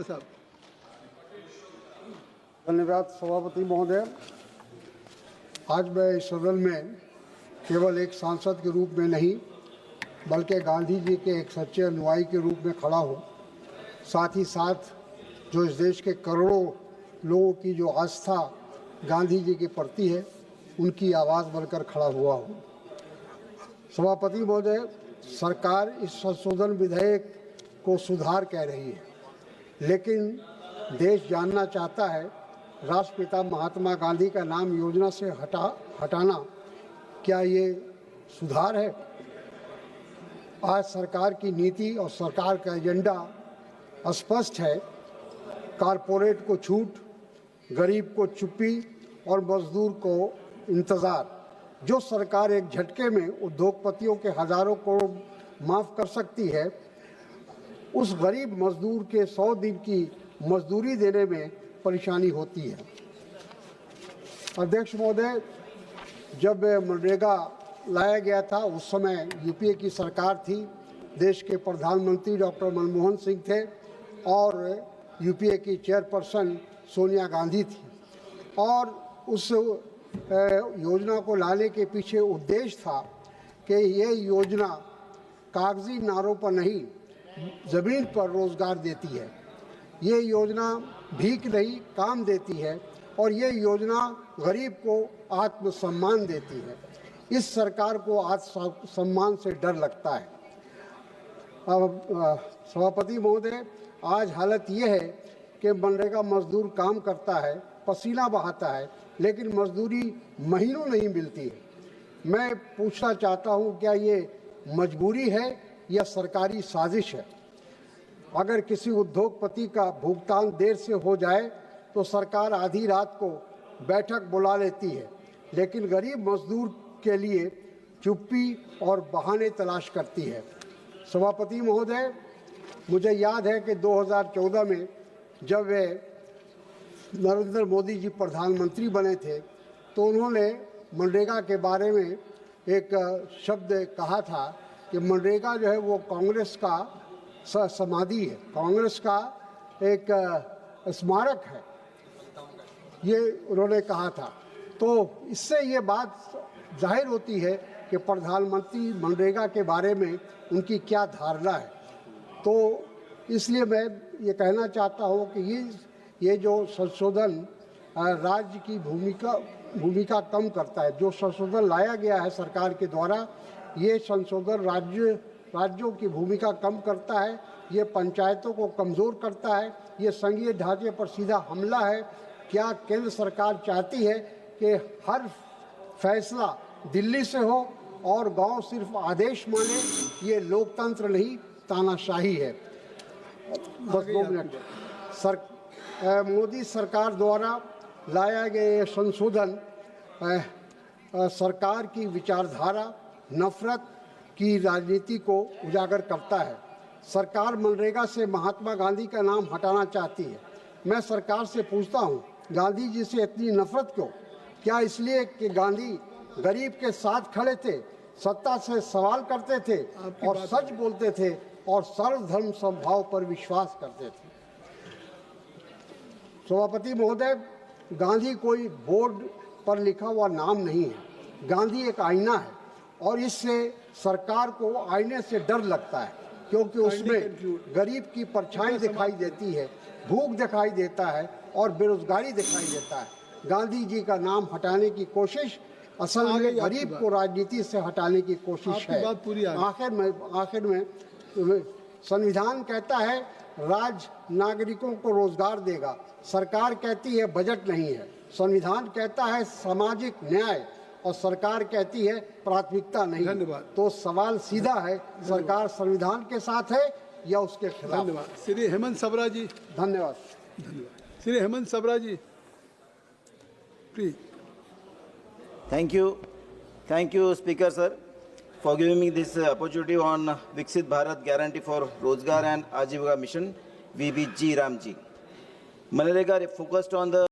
साहब। धन्यवाद सभापति महोदय। आज मैं इस सदन में केवल एक सांसद के रूप में नहीं बल्कि गांधी जी के एक सच्चे अनुयायी के रूप में खड़ा हूँ। साथ ही साथ जो इस देश के करोड़ों लोगों की जो आस्था गांधी जी के प्रति है उनकी आवाज़ बनकर खड़ा हुआ हूँ। सभापति महोदय, सरकार इस संशोधन विधेयक को सुधार कह रही है, लेकिन देश जानना चाहता है राष्ट्रपिता महात्मा गांधी का नाम योजना से हटाना क्या ये सुधार है? आज सरकार की नीति और सरकार का एजेंडा स्पष्ट है। कारपोरेट को छूट, गरीब को चुप्पी और मजदूर को इंतज़ार। जो सरकार एक झटके में उद्योगपतियों के हजारों करोड़ माफ़ कर सकती है, उस गरीब मजदूर के 100 दिन की मजदूरी देने में परेशानी होती है। अध्यक्ष महोदय, जब मनरेगा लाया गया था उस समय यूपीए की सरकार थी। देश के प्रधानमंत्री डॉक्टर मनमोहन सिंह थे और यूपीए की चेयरपर्सन सोनिया गांधी थी। और उस योजना को लाने के पीछे उद्देश्य था कि ये योजना कागजी नारों पर नहीं, ज़मीन पर रोज़गार देती है। ये योजना भीख नहीं, काम देती है और ये योजना गरीब को आत्मसम्मान देती है। इस सरकार को आत्मसम्मान से डर लगता है। सभापति महोदय, आज हालत ये है कि मनरेगा मजदूर काम करता है, पसीना बहाता है, लेकिन मजदूरी महीनों नहीं मिलती है। मैं पूछना चाहता हूँ, क्या ये मजबूरी है या सरकारी साजिश है? अगर किसी उद्योगपति का भुगतान देर से हो जाए तो सरकार आधी रात को बैठक बुला लेती है, लेकिन गरीब मजदूर के लिए चुप्पी और बहाने तलाश करती है। सभापति महोदय, मुझे याद है कि 2014 में जब वे नरेंद्र मोदी जी प्रधानमंत्री बने थे तो उन्होंने मनरेगा के बारे में एक शब्द कहा था कि मनरेगा जो है वो कांग्रेस का समाधि है, कांग्रेस का एक स्मारक है, ये उन्होंने कहा था। तो इससे ये बात जाहिर होती है कि प्रधानमंत्री मनरेगा के बारे में उनकी क्या धारणा है। तो इसलिए मैं ये कहना चाहता हूँ कि ये जो संशोधन राज्य की भूमिका कम करता है, जो संशोधन लाया गया है सरकार के द्वारा, ये संशोधन राज्यों की भूमिका कम करता है, ये पंचायतों को कमज़ोर करता है, ये संघीय ढांचे पर सीधा हमला है। क्या केंद्र सरकार चाहती है कि हर फैसला दिल्ली से हो और गांव सिर्फ आदेश माने? ये लोकतंत्र नहीं, तानाशाही है। बस 2 मिनट। मोदी सरकार द्वारा लाया गया संशोधन सरकार की विचारधारा, नफरत की राजनीति को उजागर करता है। सरकार मनरेगा से महात्मा गांधी का नाम हटाना चाहती है। मैं सरकार से पूछता हूँ, गांधी जी से इतनी नफरत क्यों? क्या इसलिए कि गांधी गरीब के साथ खड़े थे, सत्ता से सवाल करते थे और सच बोलते थे और सर्वधर्म समभाव पर विश्वास करते थे? सभापति महोदय, गांधी कोई बोर्ड पर लिखा हुआ नाम नहीं है। गांधी एक आईना है और इससे सरकार को आईने से डर लगता है, क्योंकि उसमें गरीब की परछाई दिखाई देती है, भूख दिखाई देता है और बेरोजगारी दिखाई देता है। गांधी जी का नाम हटाने की कोशिश असल में गरीब को राजनीति से हटाने की कोशिश है। आखिर में संविधान कहता है राज्य नागरिकों को रोजगार देगा, सरकार कहती है बजट नहीं है। संविधान कहता है सामाजिक न्याय और सरकार कहती है प्राथमिकता नहीं। धन्यवाद। तो सवाल सीधा है, सरकार संविधान के साथ है या उसके खिलाफ? धन्यवाद। श्री हेमंत सबरा जी। धन्यवाद। श्री हेमंत सबरा जी, please. Thank you, Speaker sir, for giving me this opportunity on Viksit Bharat Guarantee for Rozgar and Ajivika Mission, VBG Ramji. Manrega focused on the